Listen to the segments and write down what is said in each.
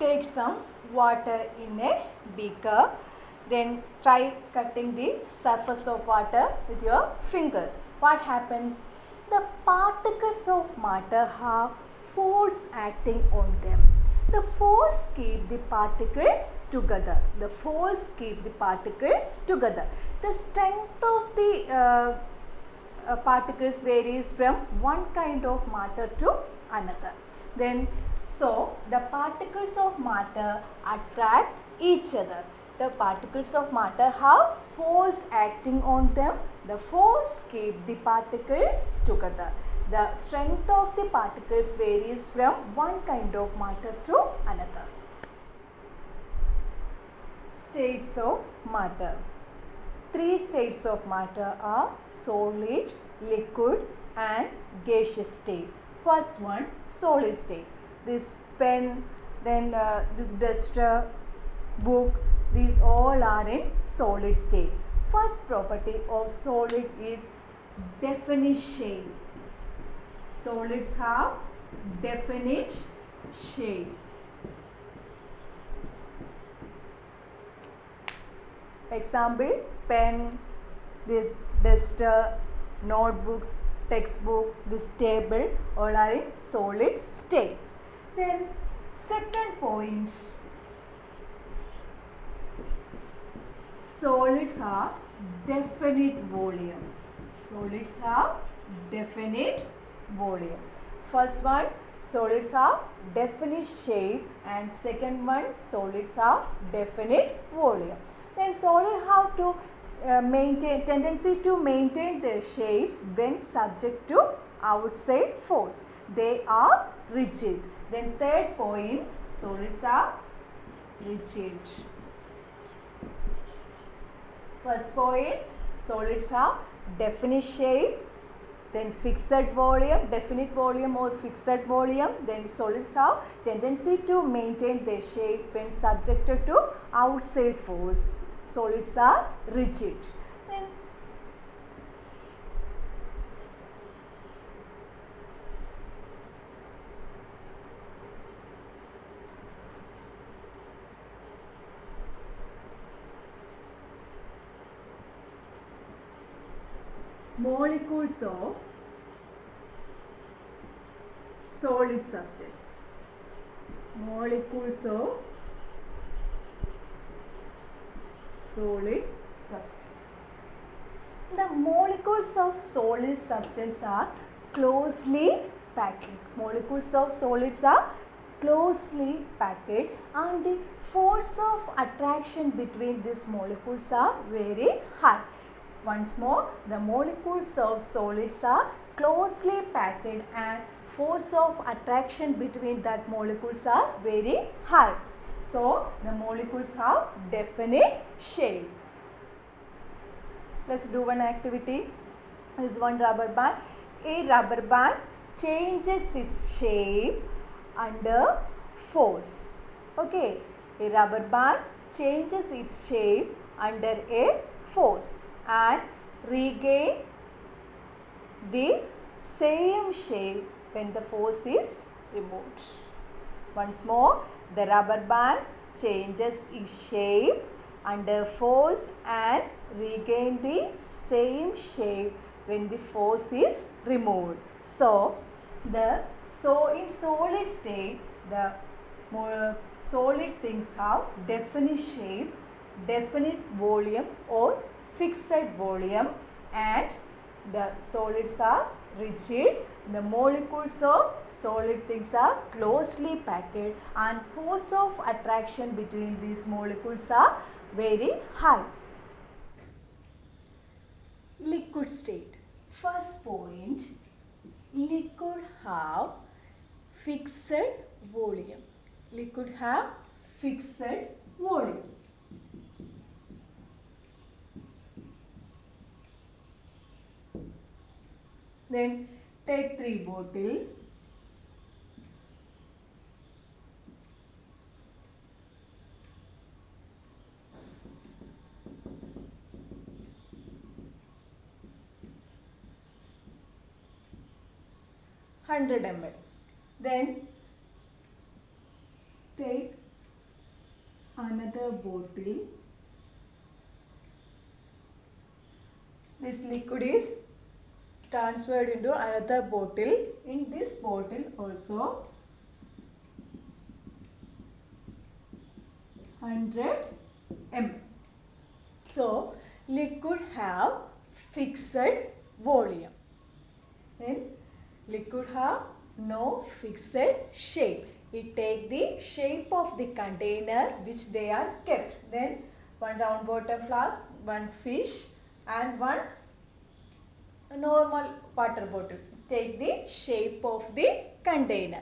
take some water in a beaker. Then try cutting the surface of water with your fingers. What happens? The particles of matter have force acting on them. The force keep the particles together. The force keep the particles together. The strength of the particles varies from one kind of matter to another. Then, so the particles of matter attract each other. The particles of matter have force acting on them. The force keep the particles together. The strength of the particles varies from one kind of matter to another. States of matter. Three states of matter are solid, liquid and gaseous state. First one, solid state. This pen, then this duster, book, these all are in solid state. First property of solid is definite shape. Solids have definite shape. Example, pen, this duster, notebooks, textbook, this table, all are in solid states. Then second point, solids have definite volume. Solids have definite volume. First one, solids have definite shape, and second one, solids have definite volume. Then solid have to tendency to maintain their shapes when subject to outside force. They are rigid. Then third point, solids are rigid. First point, solids have definite shape, then fixed volume, definite volume or fixed volume. Then solids have tendency to maintain their shape when subjected to outside force. Solids are rigid. Then molecules of solid substance. Molecules of solid substance. The molecules of solid substance are closely packed. Molecules of solids are closely packed, and the force of attraction between these molecules are very high. Once more, the molecules of solids are closely packed and force of attraction between that molecules are very high. So, the molecules have definite shape. Let's do one activity. This is one rubber band. A rubber band changes its shape under force. Okay. A rubber band changes its shape under a force and regain the same shape when the force is removed. Once more, the rubber band changes its shape under force and regain the same shape when the force is removed. So, in solid state, the solid things have definite shape, definite volume or fixed volume, and the solids are rigid. The molecules of solid things are closely packed and force of attraction between these molecules are very high. Liquid state. First point, liquid have fixed volume. Liquid have fixed volume. Then take 3 bottles. (100 ml). Then take another bottle. This liquid is transferred into another bottle. In this bottle also 100 ml. So liquid have fixed volume. Then liquid have no fixed shape. It take the shape of the container which they are kept. Then one round bottom flask, one fish and one normal water bottle. Take the shape of the container.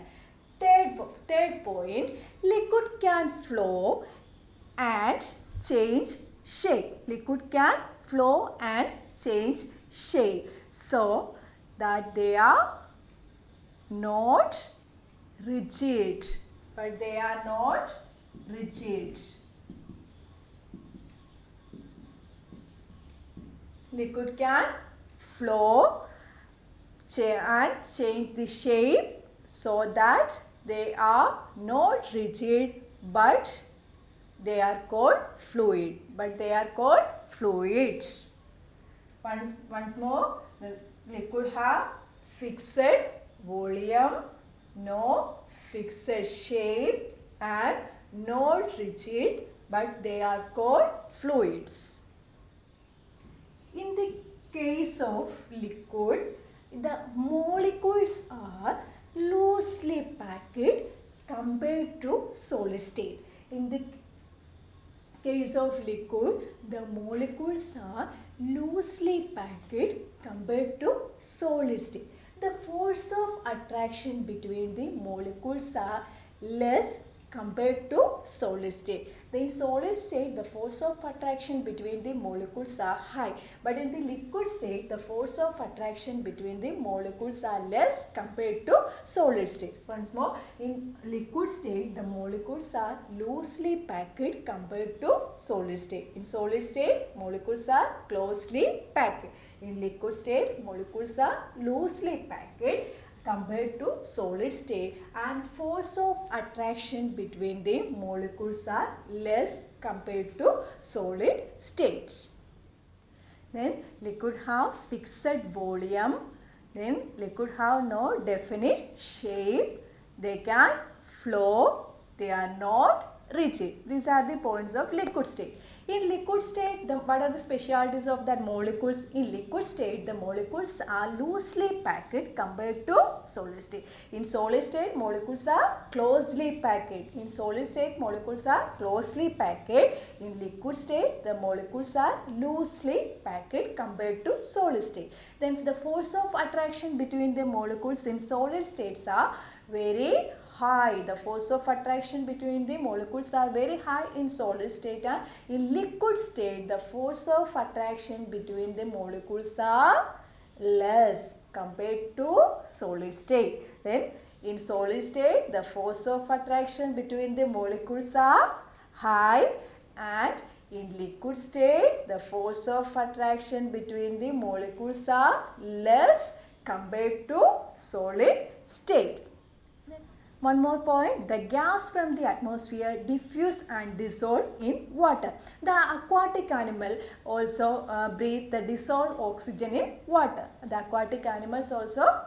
Third point, liquid can flow and change shape. Liquid can flow and change shape. So that they are not rigid. But they are not rigid. Liquid can flow and change the shape so that they are not rigid but they are called fluid. Once more, the liquid have fixed volume, no fixed shape and not rigid but they are called fluids. In the case of liquid, the molecules are loosely packed compared to solid state. In the case of liquid, the molecules are loosely packed compared to solid state. The force of attraction between the molecules are less compared to solid state. In solid state, the force of attraction between the molecules are high. But in the liquid state, the force of attraction between the molecules are less compared to solid states. Once more, in liquid state, the molecules are loosely packed compared to solid state. In solid state, molecules are closely packed. In liquid state, molecules are loosely packed compared to solid state and force of attraction between the molecules are less compared to solid state. Then liquid have fixed volume. Then liquid have no definite shape. They can flow. They are not rigid. These are the points of liquid state. In liquid state, what are the specialities of that molecules? In liquid state, the molecules are loosely packed compared to solid state. In solid state, molecules are closely packed. In solid state, molecules are closely packed. In liquid state, the molecules are loosely packed compared to solid state. Then the force of attraction between the molecules in solid states are very high. The force of attraction between the molecules are very high in solid state. In liquid state, the force of attraction between the molecules are less compared to solid state. Then in solid state, the force of attraction between the molecules are high, and in liquid state, the force of attraction between the molecules are less compared to solid state. One more point, the gas from the atmosphere diffuse and dissolve in water. The aquatic animal also breathe the dissolved oxygen in water. The aquatic animals also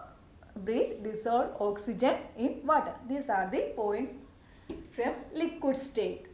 breathe dissolved oxygen in water. These are the points from liquid state.